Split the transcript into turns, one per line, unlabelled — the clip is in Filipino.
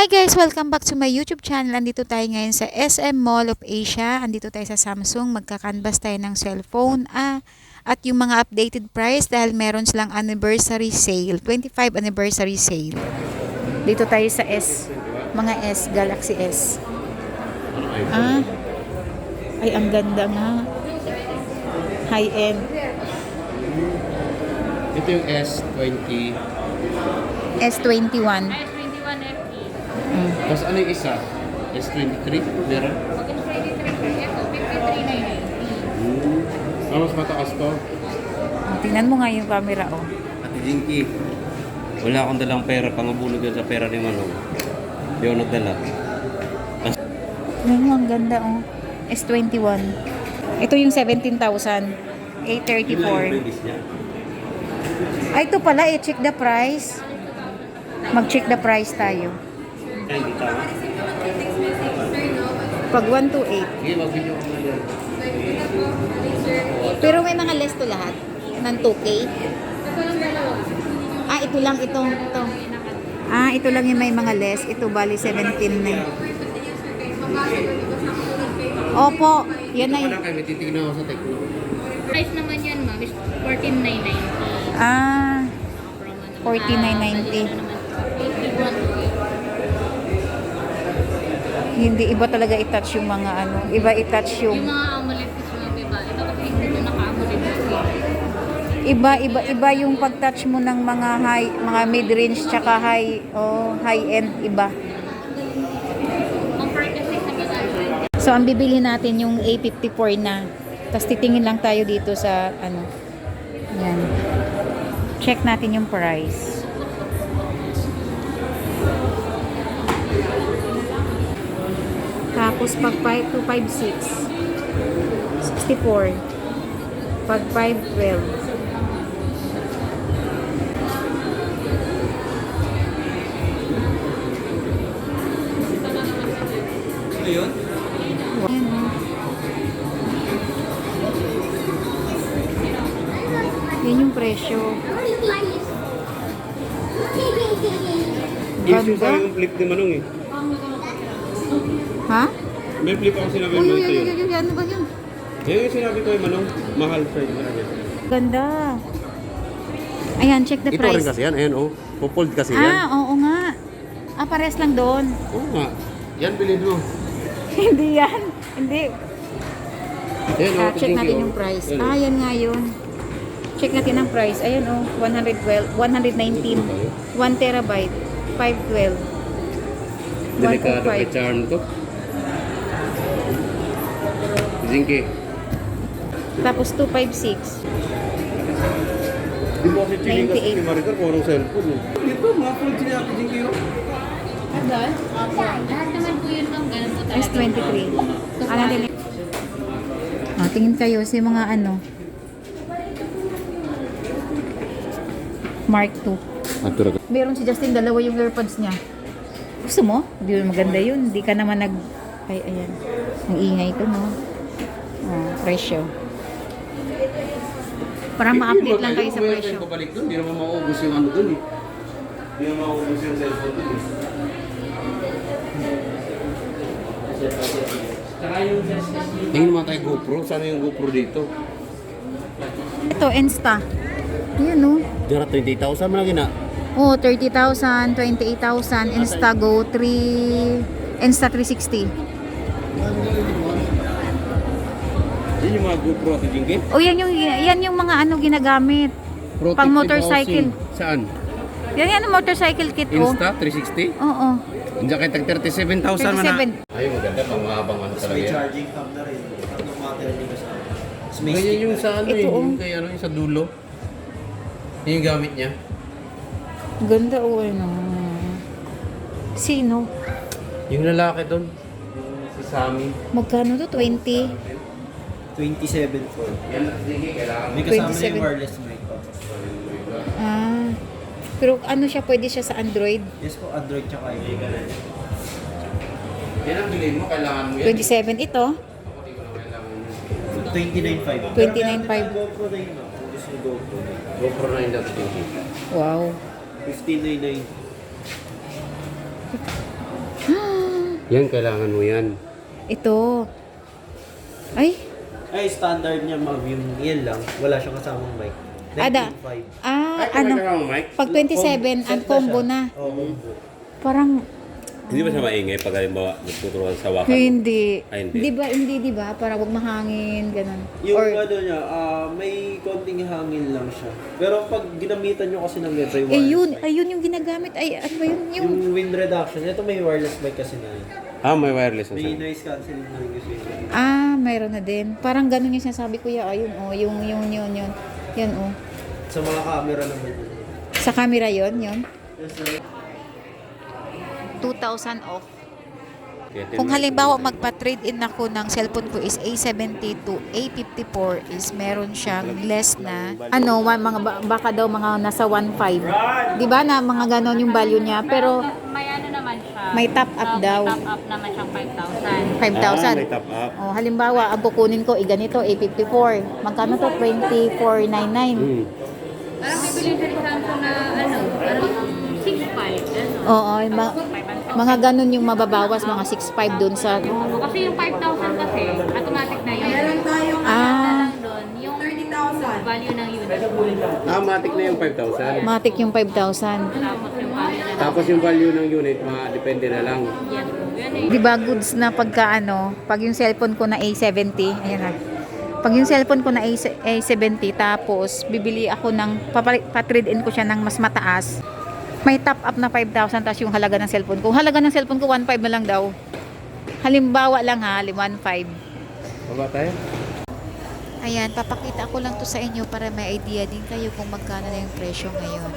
Hi guys! Welcome back to my YouTube channel. Andito tayo ngayon sa SM Mall of Asia. Andito tayo sa Samsung. Magkakanvas tayo ng cellphone. At yung mga updated price dahil meron silang anniversary sale. 25 anniversary sale. Dito tayo sa S. Mga S. Galaxy S. Ay, ang ganda nga. High-end.
Ito yung S20.
S21.
Tapos ano yung isa? S23? Meron? Mas mataas to.
Tingnan mo nga yung camera, oh.
Ate Jinky, wala akong dalang pera. Pangabulog yun sa pera ni Manong. Hindi ako nagdala.
Tingnan mo, ang ganda, oh. S21. Ito yung 17,000. 834. Ay, ito pala, check the price. Mag-check the price tayo.
Hindi tama.
Pag 128.
Sige, mag-video ko na yan.
Pero may mga less to lahat. Ng 2K. Ito lang itong ito. Ito lang yung may mga less. Ito bali 17 na yun. Opo, yan na yun.
May titignan ako sa Tecno.
Price naman yan, ma'am, is 14,990.
49.90. Hindi iba talaga i-touch yung mga ano. Iba i-touch
Yung
yung
mga AMOLED is mga iba. Ito kasi hindi na naka-AMOLED display.
iba yung pag-touch mo ng mga mga mid-range tsaka high-end iba.
Compare kasi sa mga
So ang bibili natin yung A54 na. Tapos titingin lang tayo dito sa ano. Yan. Check natin yung price. Tapos pag 5256 64. Pag 512
Ano yun?
Ayan, oh. Yan yung presyo.
Issue
Ganda.
sa yung flip ni Manong eh.
Ha?
May flip ako sinabi
Uy,
mo
uy,
ito
uy,
yun.
uy, ano ba yun?
Yan yung sinabi ko yung Manong, mahal siya yung kanya.
Ganda. Ayan, check the
Ito
price.
rin kasi yan, ayan oh. Pupold kasi yan.
Oo nga. Pares lang doon.
Oo nga. Yan, bilhin mo.
Hindi yan. Hindi.
Yan oh,
Check
Jinky,
natin
oh.
yung price.
Yan, oh.
Yan nga yun. Check natin ang price. Ayan, 112, 119. 1 terabyte. 512.
Delikado
125.
kay charm to. Jinky.
Tapos 256.
Di mo kasi chilling kasi
98.
ni Maricar kung anong cellphone eh. Dito, mga full chilling ako Jinky oh.
Lahat naman po yun, ma'am. Ganun po talaga.
S23. Ano din? Tingin kayo sa mga ano. Mark 2. Meron si Justin, dalawa yung earpods niya. Gusto mo? Hindi maganda yun. Hindi ka naman Ay, ayan. Ang ingay ko, no? Presyo. Para ma-update lang kayo sa presyo.
Babalik doon, hindi naman maubos yung ano doon eh. Hindi naman maubos yung cellphone doon eh. Tingin naman tayo GoPro. Sana yung GoPro dito?
Ito, Insta. Ayan, no?
Dira 20,000 mo lagi na.
30,000, 28,000, Instago 3, Insta 360.
Yan yung mga GoPro sa Jinky?
Yan yung mga ano ginagamit. Pang motorcycle.
Saan?
Yan ang motorcycle kit, oh.
Insta 360?
Oo.
Andiyan kay tag 37,000 man na.
37.
Ay, maganda pang mahabang ano talaga
May
yan.
charging hub na rin. Automatic din sa may
Ganyan
stick.
yung sa ano
Ito,
eh,
oh.
yung kay ano, yung sa dulo. Yan yung gamit niya.
Ganda, oh, ano. Sino?
Yung lalaki doon. Si Sammy.
Magkano to? 20?
27 for.
Yan, sige, kailangan.
May kasama na
27.
yung wireless mic pa.
Pero ano siya, pwede siya sa Android?
Yes po, Android tsaka iPhone.
Yan ang bilhin mo, kailangan mo yan.
27 ito.
29.5.
29.5.
GoPro na yun. Kung gusto yung GoPro na yun.
GoPro na yung dapat.
Wow.
1599.
Yan, kailangan mo yan.
Ito. Ay,
Ay, standard niya, ma'am. Yung yan lang. Wala siyang kasamang mic.
Ada.
19.5.
ano?
Mike?
Pag 27, ang combo na.
Oo, combo.
Parang,
Hindi ba siya maingay pag halimbawa nagtuturuan sa wakan?
hindi.
Ay, hindi.
Di ba? Para wag mahangin, ganun.
Yung
Or,
ano niya, may konting hangin lang siya. Pero pag ginamitan nyo kasi ng libre
ayun yung ginagamit. Ay, ano ba yun? Yung,
yung wind reduction, ito may wireless mic kasi na yun.
May wireless na
May
siya.
noise cancelling na rin kasi yun.
mayroon na din. Parang ganun yung sinasabi ko, ayun, yun. Yan,
Sa mga camera naman yun.
Sa camera yun.
Yes, sir.
2,000 off.
Kaya
Kung
tinry-
halimbawa magpa-trade in ako ng cellphone ko is A70 to A54 is meron siyang less na baka daw mga nasa 1.5. 'Di ba na mga ganon yung value niya pero
May ano naman siya.
may top up daw.
May top up naman siyang 5,000.
5,000.
may top up.
Oh, halimbawa ang kukunin ko ganito A54. Magkano to? 2499.
Parang bibili siya sa Samsung na parang 6.5.
Oo, mga ganon yung mababawas mga 6.5 dun sa
Kasi yung 5,000 kasi, automatic na yun.
Ah.
Doon, yung value ng unit.
Matic na yung 5,000.
matik yung 5,000.
Tapos yung value na
Tapos yung value ng unit, depende na lang.
yan. Yan eh.
'Di ba goods na pagka pag yung cellphone ko na A70, ayan na. Pag yung cellphone ko na A70 tapos bibili ako ng pa-trade in ko siya ng mas mataas. May top up na 5,000 tapos yung halaga ng cellphone ko. Halaga ng cellphone ko 1.5 na lang daw. Halimbawa lang 1.5.
Baba tayo?
Ayan, papakita ko lang to sa inyo para may idea din kayo kung magkano na yung presyo ngayon.